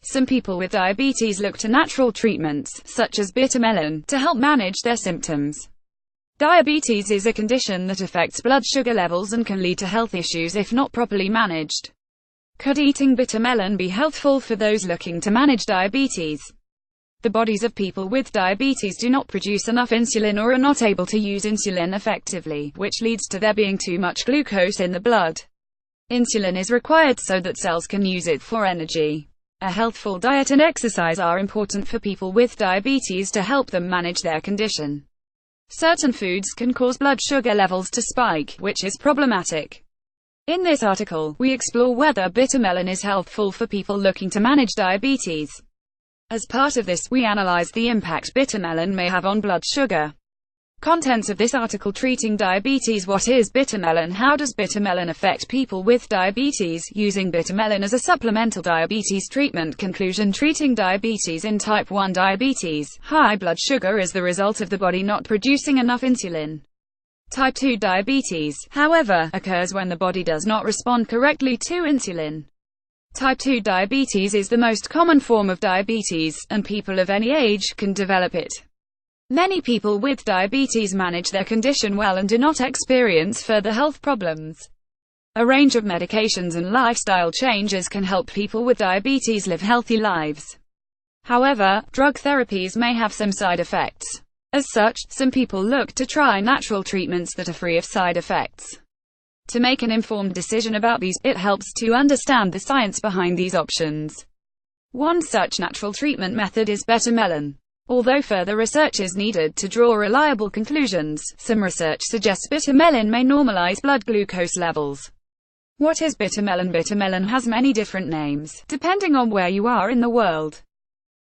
some people with diabetes look to natural treatments, such as bitter melon, to help manage their symptoms. Diabetes is a condition that affects blood sugar levels and can lead to health issues if not properly managed. Could eating bitter melon be healthful for those looking to manage diabetes? The bodies of people with diabetes do not produce enough insulin or are not able to use insulin effectively, which leads to there being too much glucose in the blood. Insulin is required so that cells can use it for energy. A healthful diet and exercise are important for people with diabetes to help them manage their condition. Certain foods can cause blood sugar levels to spike, which is problematic. In this article, we explore whether bitter melon is healthful for people looking to manage diabetes. As part of this, we analyze the impact bitter melon may have on blood sugar. Contents of this article treating diabetes. What is bitter melon? How does bitter melon affect people with diabetes? Using bitter melon as a supplemental diabetes treatment. Conclusion: treating diabetes. In type 1 diabetes, high blood sugar is the result of the body not producing enough insulin. Type 2 diabetes, however, occurs when the body does not respond correctly to insulin. Type 2 diabetes is the most common form of diabetes, and people of any age can develop it. Many people with diabetes manage their condition well and do not experience further health problems. A range of medications and lifestyle changes can help people with diabetes live healthy lives. However, drug therapies may have some side effects. As such, some people look to try natural treatments that are free of side effects. To make an informed decision about these, it helps to understand the science behind these options. One such natural treatment method is bitter melon. Although further research is needed to draw reliable conclusions, some research suggests bitter melon may normalize blood glucose levels. What is bitter melon? Bitter melon has many different names, depending on where you are in the world.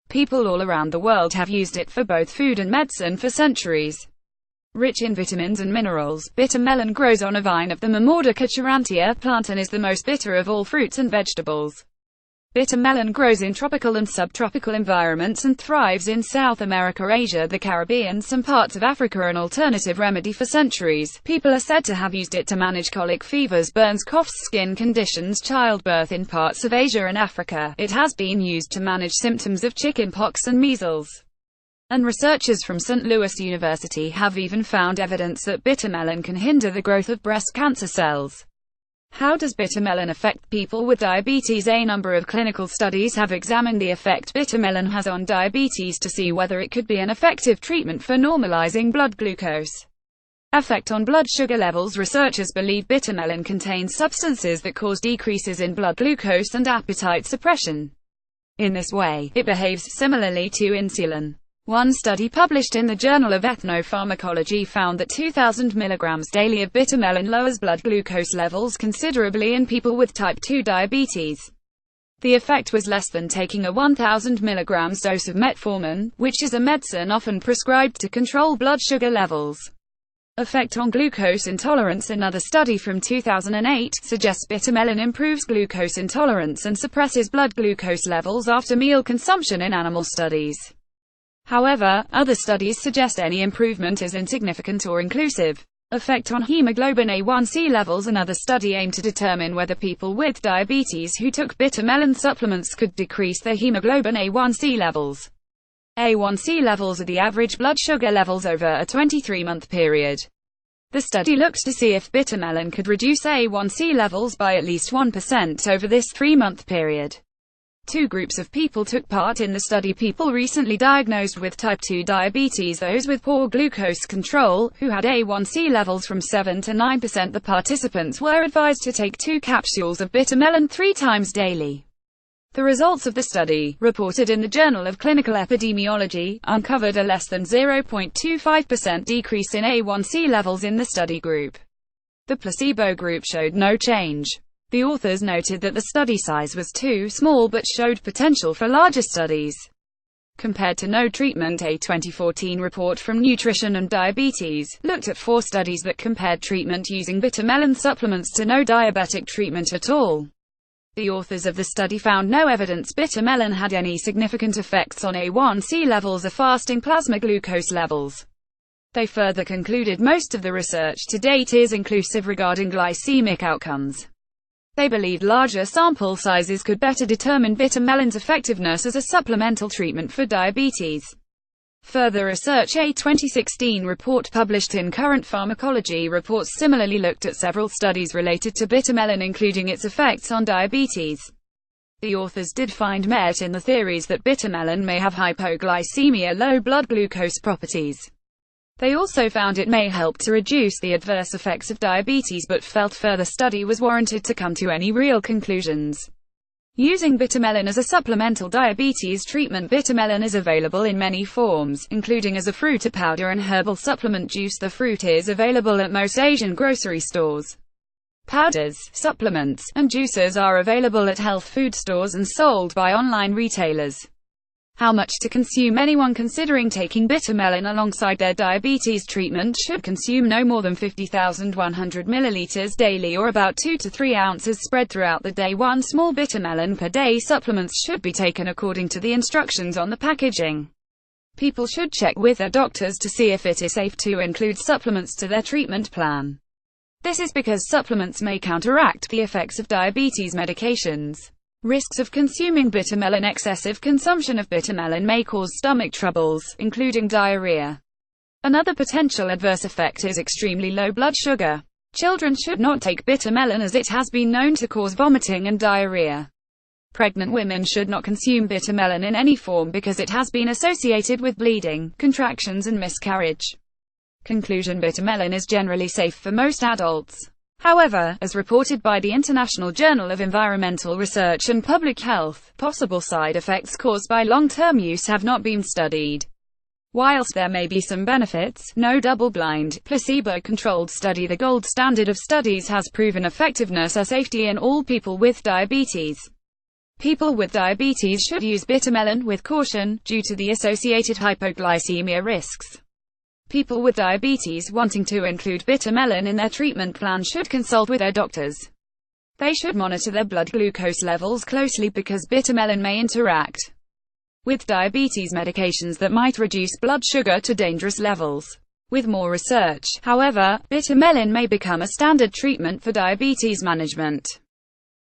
People all around the world have used it for both food and medicine for centuries. Rich in vitamins and minerals, bitter melon grows on a vine of the Mamordica charantia plant and is the most bitter of all fruits and vegetables. Bitter melon grows in tropical and subtropical environments and thrives in South America, Asia, the Caribbean, some parts of Africa. An alternative remedy for centuries. People are said to have used it to manage colic, fevers, burns, coughs, skin conditions, childbirth in parts of Asia and Africa. It has been used to manage symptoms of chickenpox and measles. And researchers from St. Louis University have even found evidence that bitter melon can hinder the growth of breast cancer cells. How does bitter melon affect people with diabetes? A number of clinical studies have examined the effect bitter melon has on diabetes to see whether it could be an effective treatment for normalizing blood glucose. Effect on blood sugar levels. Researchers believe bitter melon contains substances that cause decreases in blood glucose and appetite suppression. In this way, it behaves similarly to insulin. One study published in the Journal of Ethnopharmacology found that 2,000 mg daily of bitter melon lowers blood glucose levels considerably in people with type 2 diabetes. The effect was less than taking a 1,000 mg dose of metformin, which is a medicine often prescribed to control blood sugar levels. Effect on glucose intolerance. Another study from 2008 suggests bitter melon improves glucose intolerance and suppresses blood glucose levels after meal consumption in animal studies. However, other studies suggest any improvement is insignificant or inclusive. Effect on hemoglobin A1C levels. Another study aimed to determine whether people with diabetes who took bitter melon supplements could decrease their hemoglobin A1C levels. A1C levels are the average blood sugar levels over a 23-month period. The study looked to see if bitter melon could reduce A1C levels by at least 1% over this 3-month period. Two groups of people took part in the study: people recently diagnosed with type 2 diabetes, those with poor glucose control, who had A1C levels from 7 to 9%. The participants were advised to take 2 capsules of bitter melon 3 times daily. The results of the study, reported in the Journal of Clinical Epidemiology, uncovered a less than 0.25% decrease in A1C levels in the study group. The placebo group showed no change. The authors noted that the study size was too small but showed potential for larger studies. Compared to no treatment, a 2014 report from Nutrition and Diabetes looked at 4 studies that compared treatment using bitter melon supplements to no diabetic treatment at all. The authors of the study found no evidence bitter melon had any significant effects on A1C levels or fasting plasma glucose levels. They further concluded most of the research to date is inclusive regarding glycemic outcomes. They believed larger sample sizes could better determine bitter melon's effectiveness as a supplemental treatment for diabetes. Further research. A 2016 report published in Current Pharmacology Reports similarly looked at several studies related to bitter melon, including its effects on diabetes. The authors did find merit in the theories that bitter melon may have hypoglycemia, low blood glucose properties. They also found it may help to reduce the adverse effects of diabetes, but felt further study was warranted to come to any real conclusions. Using bitter melon as a supplemental diabetes treatment. Bitter melon is available in many forms, including as a fruit, a powder, and herbal supplement juice. The fruit is available at most Asian grocery stores. Powders, supplements, and juices are available at health food stores and sold by online retailers. How much to consume? Anyone considering taking bitter melon alongside their diabetes treatment should consume no more than 50,100 milliliters daily, or about 2 to 3 ounces spread throughout the day. 1 small bitter melon per day. Supplements should be taken according to the instructions on the packaging. People should check with their doctors to see if it is safe to include supplements to their treatment plan. This is because supplements may counteract the effects of diabetes medications. Risks of consuming bitter melon. Excessive consumption of bitter melon may cause stomach troubles, including diarrhea. Another potential adverse effect is extremely low blood sugar. Children should not take bitter melon as it has been known to cause vomiting and diarrhea. Pregnant women should not consume bitter melon in any form because it has been associated with bleeding, contractions, and miscarriage. Conclusion: bitter melon is generally safe for most adults. However, as reported by the International Journal of Environmental Research and Public Health, possible side effects caused by long-term use have not been studied. Whilst there may be some benefits, no double-blind, placebo-controlled study, the gold standard of studies, has proven effectiveness or safety in all people with diabetes. People with diabetes should use bitter melon with caution, due to the associated hypoglycemia risks. People with diabetes wanting to include bitter melon in their treatment plan should consult with their doctors. They should monitor their blood glucose levels closely because bitter melon may interact with diabetes medications that might reduce blood sugar to dangerous levels. With more research, however, bitter melon may become a standard treatment for diabetes management.